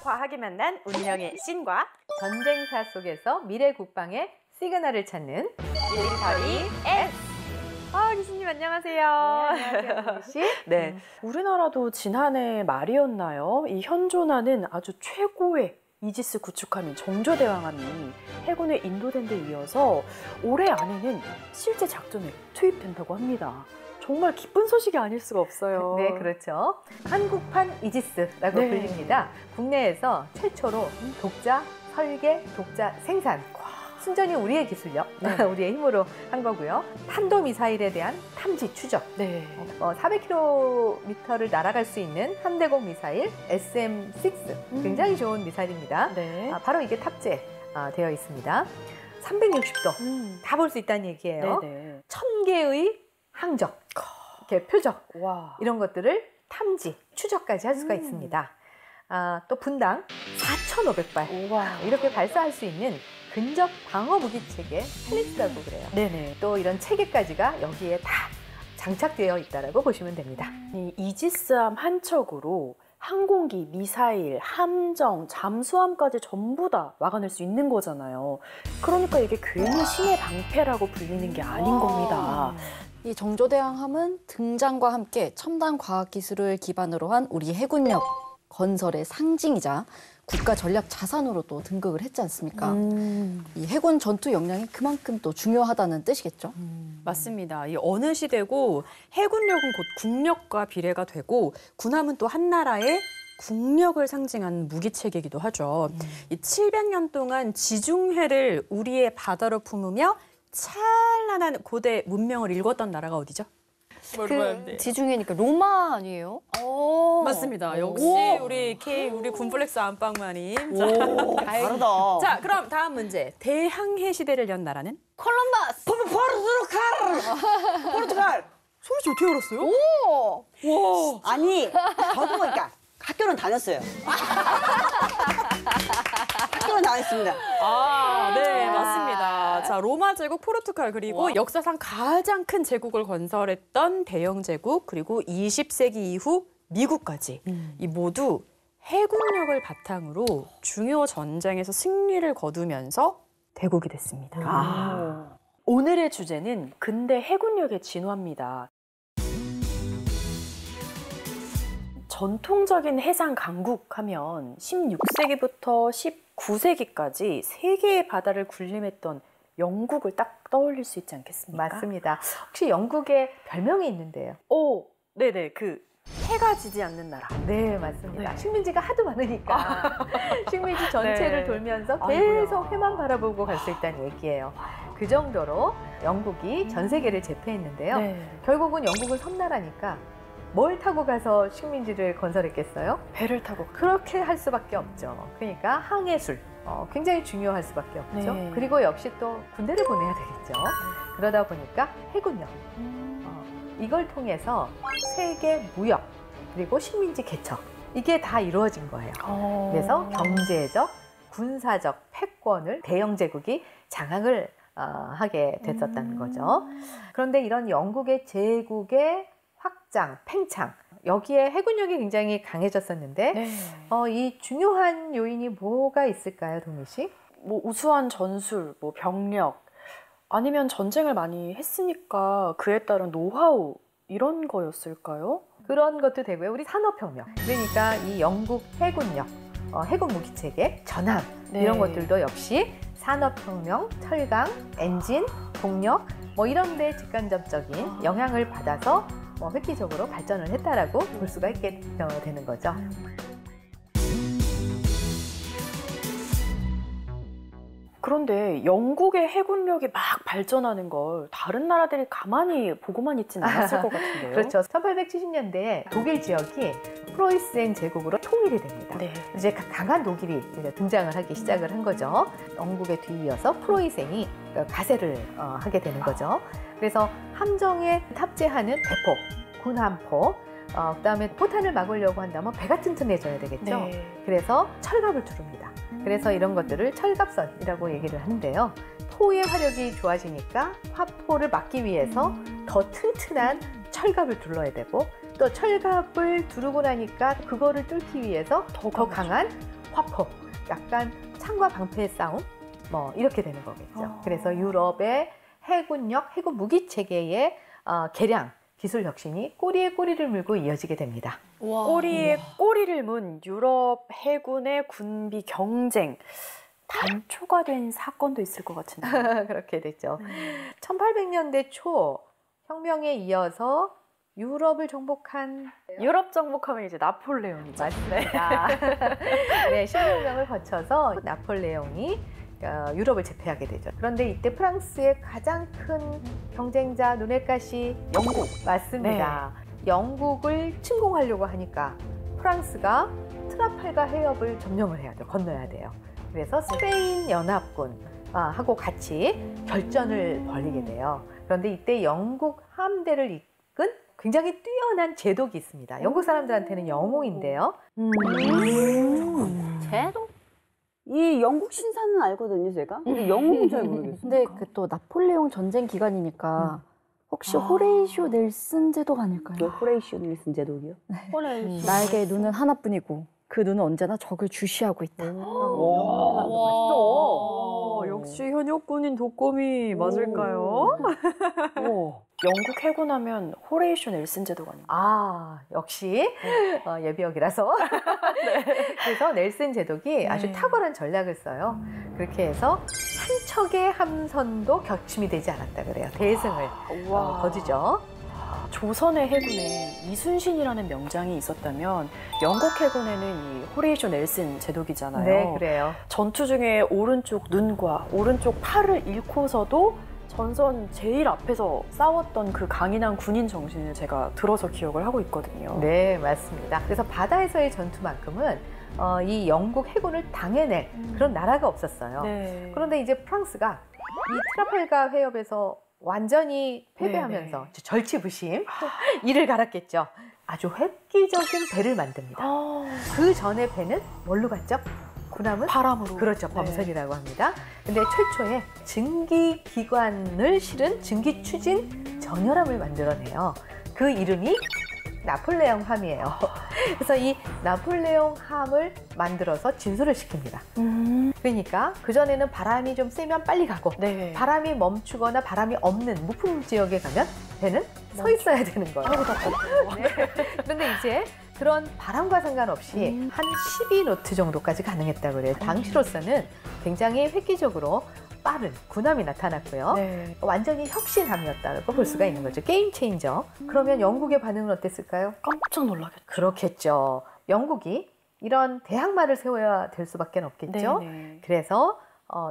과학이 만난 운명의 신과 전쟁사 속에서 미래 국방의 시그널을 찾는 128S. 교수님 안녕하세요. 네, 안녕하세요, 씨. 네, 우리나라도 지난해 말이었나요? 이 현존하는 아주 최고의 이지스 구축함인 정조대왕함이 해군에 인도된 데 이어서 올해 안에는 실제 작전에 투입된다고 합니다. 정말 기쁜 소식이 아닐 수가 없어요. 네, 그렇죠. 한국판 이지스라고 네. 불립니다. 국내에서 최초로 독자 설계, 독자 생산. 순전히 우리의 기술력, 네. 우리의 힘으로 한 거고요. 탄도미사일에 대한 탐지 추적. 네. 400km를 날아갈 수 있는 함대공 미사일 SM-6. 굉장히 좋은 미사일입니다. 네. 바로 이게 탑재되어 있습니다. 360도 다 볼 수 있다는 얘기예요. 네네. 1000개의 항적, 이렇게 표적, 와. 이런 것들을 탐지, 추적까지 할 수가 있습니다. 또 분당 4,500발 와. 이렇게 발사할 수 있는 근접 방어 무기 체계 헬리스라고 그래요. 네네. 또 이런 체계까지가 여기에 다 장착되어 있다라고 보시면 됩니다. 이 이지스함 한 척으로 항공기, 미사일, 함정, 잠수함까지 전부 다 막아낼 수 있는 거잖아요. 그러니까 이게 괜히 신의 방패라고 불리는 게 아닌 겁니다. 이 정조대왕함은 등장과 함께 첨단 과학기술을 기반으로 한 우리 해군력 건설의 상징이자 국가 전략 자산으로 또 등극을 했지 않습니까? 이 해군 전투 역량이 그만큼 또 중요하다는 뜻이겠죠? 맞습니다. 이 어느 시대고 해군력은 곧 국력과 비례가 되고 군함은 또 한 나라의 국력을 상징하는 무기체계이기도 하죠. 이 700년 동안 지중해를 우리의 바다로 품으며 찬란한 고대 문명을 일궜던 나라가 어디죠? 그 지중해니까 로마 아니에요? 맞습니다. 역시 우리 군플렉스 안방마님. 다르다. 자, 그럼 다음 문제. 대항해 시대를 연 나라는? 콜럼버스! 포르투갈! 소리씨 어떻게 알았어요? 오! 아니, 저도 그러니까 학교는 다녔어요. 학교는 다녔습니다. 네, 맞습니다. 자, 로마 제국, 포르투갈, 그리고 역사상 가장 큰 제국을 건설했던 대영 제국, 그리고 20세기 이후 미국까지 이 모두 해군력을 바탕으로 중요 전쟁에서 승리를 거두면서 대국이 됐습니다. 오늘의 주제는 근대 해군력의 진화입니다. 전통적인 해상 강국 하면 16세기부터 19세기까지 세계의 바다를 군림했던 영국을 딱 떠올릴 수 있지 않겠습니까? 맞습니다. 혹시 영국에 별명이 있는데요? 네네. 해가 지지 않는 나라. 네, 맞습니다. 네. 식민지가 하도 많으니까 식민지 전체를 네. 돌면서 아이고야. 계속 해만 바라보고 갈 수 있다는 얘기예요. 그 정도로 영국이 전 세계를 제패했는데요. 네. 결국은 영국은 섬나라니까 뭘 타고 가서 식민지를 건설했겠어요? 배를 타고 그렇게 할 수밖에 없죠. 그러니까 항해술, 굉장히 중요할 수밖에 없죠. 네. 그리고 역시 또 군대를 보내야 되겠죠. 그러다 보니까 해군력, 이걸 통해서 세계 무역, 그리고 식민지 개척, 이게 다 이루어진 거예요. 그래서 경제적, 군사적 패권을 대영 제국이 장악을 하게 됐었다는 거죠. 그런데 이런 영국의 제국의 확장, 팽창, 여기에 해군력이 굉장히 강해졌었는데 네. 이 중요한 요인이 뭐가 있을까요, 동미 씨? 우수한 전술, 병력, 아니면 전쟁을 많이 했으니까 그에 따른 노하우 이런 거였을까요? 그런 것도 되고요. 우리 산업혁명, 그러니까 이 영국 해군력, 해군 무기체계, 전함, 네. 이런 것들도 역시 산업혁명, 철강, 엔진, 동력 이런 데 직간접적인 영향을 받아서 획기적으로 발전을 했다라고 볼 수가 있게 되는 거죠. 그런데 영국의 해군력이 막 발전하는 걸 다른 나라들이 가만히 보고만 있지는 않았을 것 같은데요. 그렇죠. 1870년대에 독일 지역이 프로이센 제국으로 통일이 됩니다. 네. 이제 강한 독일이 등장을 하기 시작을 한 거죠. 영국에 뒤이어서 프로이센이 가세를 하게 되는 거죠. 그래서 함정에 탑재하는 대포, 군함포, 그다음에 포탄을 막으려고 한다면 배가 튼튼해져야 되겠죠. 네. 그래서 철갑을 두릅니다. 그래서 이런 것들을 철갑선이라고 얘기를 하는데요. 포의 화력이 좋아지니까 화포를 막기 위해서 더 튼튼한 철갑을 둘러야 되고, 또 철갑을 두르고 나니까 그거를 뚫기 위해서 더 강한 화포, 약간 창과 방패의 싸움, 뭐 이렇게 되는 거겠죠. 그래서 유럽의 해군력, 해군 무기 체계의 개량, 기술 혁신이 꼬리에 꼬리를 물고 이어지게 됩니다. 꼬리에 꼬리를 문 유럽 해군의 군비 경쟁. 단초가 된 사건도 있을 것 같은데. 그렇게 됐죠. 1800년대 초 혁명에 이어서 유럽을 정복한 유럽 정복하면 이제 나폴레옹이죠. 맞습니다. 네, 신혁명을 거쳐서 나폴레옹이 유럽을 제패하게 되죠. 그런데 이때 프랑스의 가장 큰 경쟁자 눈엣 가시 영국 맞습니다. 영국을 침공하려고 하니까 프랑스가 트라팔가 해협을 점령을 해야 돼요. 건너야 돼요. 그래서 스페인 연합군 하고 같이 결전을 벌이게 돼요. 그런데 이때 영국 함대를 이끈 굉장히 뛰어난 제독이 있습니다. 영국 사람들한테는 영웅인데요. 제독? 이 영국 신사는 알거든요, 제가. 근데 영국은 잘 모르겠어요. 근데 그 또 나폴레옹 전쟁 기간이니까 혹시 호레이쇼 넬슨 제독 아닐까요? 호레이쇼 닐슨 제독이요? 나에게 눈은 하나뿐이고 그 눈은 언제나 적을 주시하고 있다. 멋있어. 역시 현역군인 독거미 맞을까요? 영국 해군하면 호레이쇼 넬슨 제도가 아닌가? 역시 예비역이라서. 그래서 넬슨 제독이 아주 탁월한 전략을 써요. 그렇게 해서 한 척의 함선도 격침이 되지 않았다 그래요. 대승을 거두죠. 조선의 해군에 이순신이라는 명장이 있었다면 영국 해군에는 이 호레이쇼 넬슨 제독이잖아요. 네, 그래요. 전투 중에 오른쪽 눈과 오른쪽 팔을 잃고서도 전선 제일 앞에서 싸웠던 그 강인한 군인 정신을 제가 들어서 기억을 하고 있거든요. 네, 맞습니다. 그래서 바다에서의 전투만큼은 이 영국 해군을 당해낼 그런 나라가 없었어요. 네. 그런데 이제 프랑스가 이 트라팔가 해협에서 완전히 패배하면서 절치부심 이를 갈았겠죠. 아주 획기적인 배를 만듭니다. 그 전에 배는 뭘로 갔죠? 군함은? 바람으로. 그렇죠. 범선이라고 합니다. 근데 최초에 증기기관을 실은 증기추진 전열함을 만들어내요. 그 이름이 나폴레옹 함이에요. 그래서 이 나폴레옹 함을 만들어서 진수를 시킵니다. 그러니까 그전에는 바람이 좀 세면 빨리 가고 바람이 멈추거나 바람이 없는 무풍 지역에 가면 배는 서 있어야 되는 거예요. 그런데 이제 그런 바람과 상관없이 한 12노트 정도까지 가능했다고 그래요. 당시로서는 굉장히 획기적으로 빠른 군함이 나타났고요. 완전히 혁신함이었다고 볼 수가 있는 거죠. 게임 체인저. 그러면 영국의 반응은 어땠을까요? 깜짝 놀라겠죠. 그렇겠죠. 영국이 이런 대항마를 세워야 될 수밖에 없겠죠. 그래서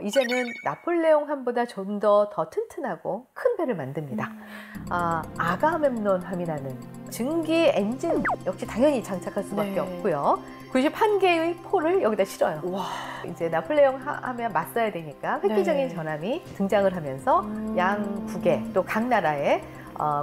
이제는 나폴레옹 함보다 좀 더 튼튼하고 큰 배를 만듭니다. 아가멤논 함이라는 증기 엔진 역시 당연히 장착할 수밖에 없고요. 91개의 포를 여기다 실어요. 이제 나폴레옹 함에 맞서야 되니까 획기적인 전함이 등장을 하면서 양국의 또 각 나라의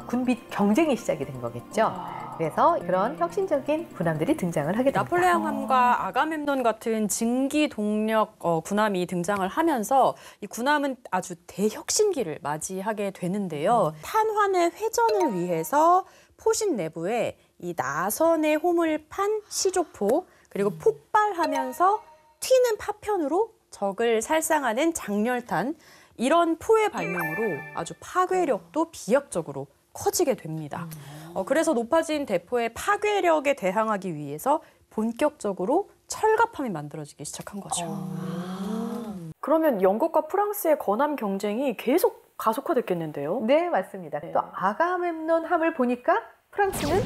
군비 경쟁이 시작이 된 거겠죠. 그래서 그런 혁신적인 군함들이 등장을 하게 됩니다. 나폴레옹 함과 아가멤논 같은 증기 동력 군함이 등장을 하면서 이 군함은 아주 대혁신기를 맞이하게 되는데요. 탄환의 회전을 위해서 포신 내부에 이 나선의 홈을 판 시조포 그리고 폭발하면서 튀는 파편으로 적을 살상하는 장렬탄 이런 포의 발명으로 아주 파괴력도 비약적으로 커지게 됩니다. 그래서 높아진 대포의 파괴력에 대항하기 위해서 본격적으로 철갑함이 만들어지기 시작한 거죠. 그러면 영국과 프랑스의 건함 경쟁이 계속 가속화됐겠는데요? 네, 맞습니다. 또 아가멤논 함을 보니까 프랑스는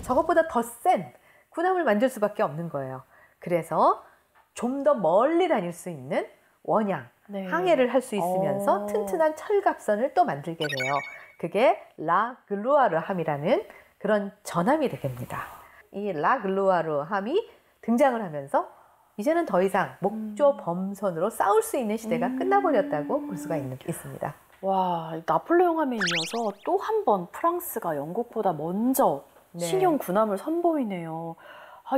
저것보다 더 센 군함을 만들 수밖에 없는 거예요. 그래서 좀 더 멀리 다닐 수 있는 원양, 항해를 할 수 있으면서 튼튼한 철갑선을 또 만들게 돼요. 그게 라 글루아르 함이라는 그런 전함이 되겠습니다. 이 라 글루아르 함이 등장을 하면서 이제는 더 이상 목조 범선으로 싸울 수 있는 시대가 끝나버렸다고 볼 수가 있습니다. 와, 나폴레옹 함에 이어서 또 한 번 프랑스가 영국보다 먼저 신형 군함을 선보이네요.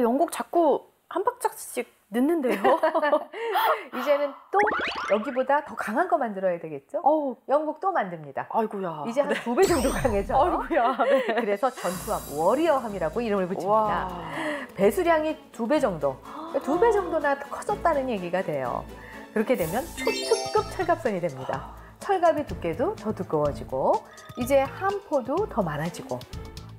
영국 자꾸 한 박자씩 늦는데요? 이제는 또 여기보다 더 강한 거 만들어야 되겠죠? 어우, 영국 또 만듭니다. 아이고야. 이제 한 2배 정도 강해져요. 아이고야. 네. 그래서 전투함, 워리어함이라고 이름을 붙입니다. 와. 배수량이 2배 정도, 2배 정도나 더 커졌다는 얘기가 돼요. 그렇게 되면 초특급 철갑선이 됩니다. 철갑의 두께도 더 두꺼워지고 이제 함포도 더 많아지고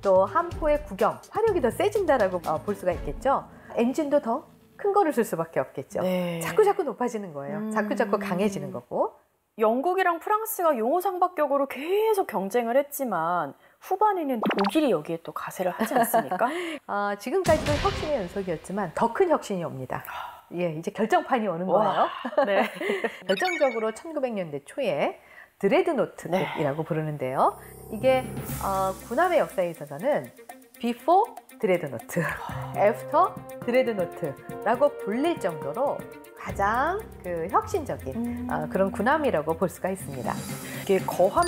또 함포의 구경, 화력이 더 세진다라고 볼 수가 있겠죠. 엔진도 더 큰 거를 쓸 수밖에 없겠죠. 네. 자꾸자꾸 높아지는 거예요. 자꾸자꾸 강해지는 거고. 영국이랑 프랑스가 용호상박격으로 계속 경쟁을 했지만 후반에는 독일이 여기에 또 가세를 하지 않습니까? 지금까지도 혁신의 연속이었지만 더 큰 혁신이 옵니다. 예, 이제 결정판이 오는 거예요. 네. 결정적으로 1900년대 초에 드레드노트급이라고 부르는데요. 이게 군함의 역사에 있어서는 before 드레드노트, after 드레드노트라고 불릴 정도로 가장 혁신적인 그런 군함이라고 볼 수가 있습니다. 이게 거함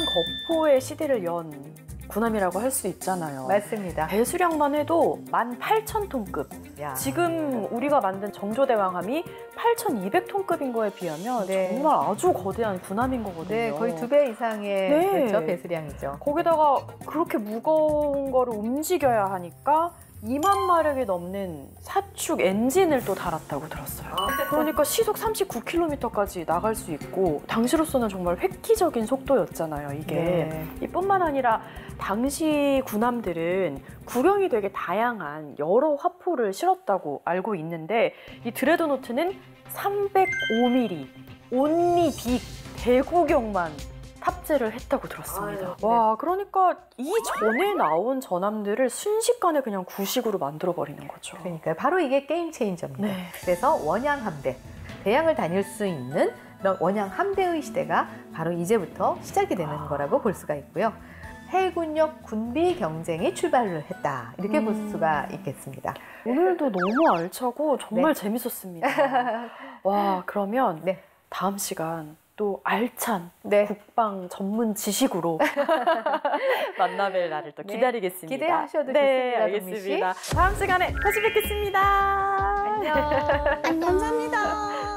거포의 시대를 연 군함이라고 할 수 있잖아요. 맞습니다. 배수량만 해도 18,000톤급. 야. 지금 우리가 만든 정조대왕함이 8,200톤급인 거에 비하면 네. 정말 아주 거대한 군함인 거거든요. 네, 거의 2배 이상의 네. 그렇죠, 배수량이죠. 거기다가 그렇게 무거운 거를 움직여야 하니까 2만 마력이 넘는 사축 엔진을 또 달았다고 들었어요. 그러니까 시속 39km까지 나갈 수 있고 당시로서는 정말 획기적인 속도였잖아요, 이게. 네. 이뿐만 아니라 당시 군함들은 구경이 되게 다양한 여러 화포를 실었다고 알고 있는데 이 드레드노트는 305mm 온리 빅 대구경만 탑재를 했다고 들었습니다. 아유, 와, 그러니까 이전에 나온 전함들을 순식간에 그냥 구식으로 만들어버리는 거죠. 그러니까요. 바로 이게 게임 체인저입니다. 네. 그래서 원양 함대, 대양을 다닐 수 있는 그런 원양 함대의 시대가 바로 이제부터 시작이 되는 거라고 볼 수가 있고요. 해군력 군비 경쟁이 출발을 했다. 이렇게 볼 수가 있겠습니다. 오늘도 너무 알차고 정말 네. 재밌었습니다. 와, 그러면 네. 다음 시간 또 알찬 네. 국방 전문 지식으로 만나뵐 날을 또 네. 기다리겠습니다. 기대하셔도 네, 좋습니다, 동미 씨. 알겠습니다. 다음 시간에 다시 뵙겠습니다. 안녕. 감사합니다.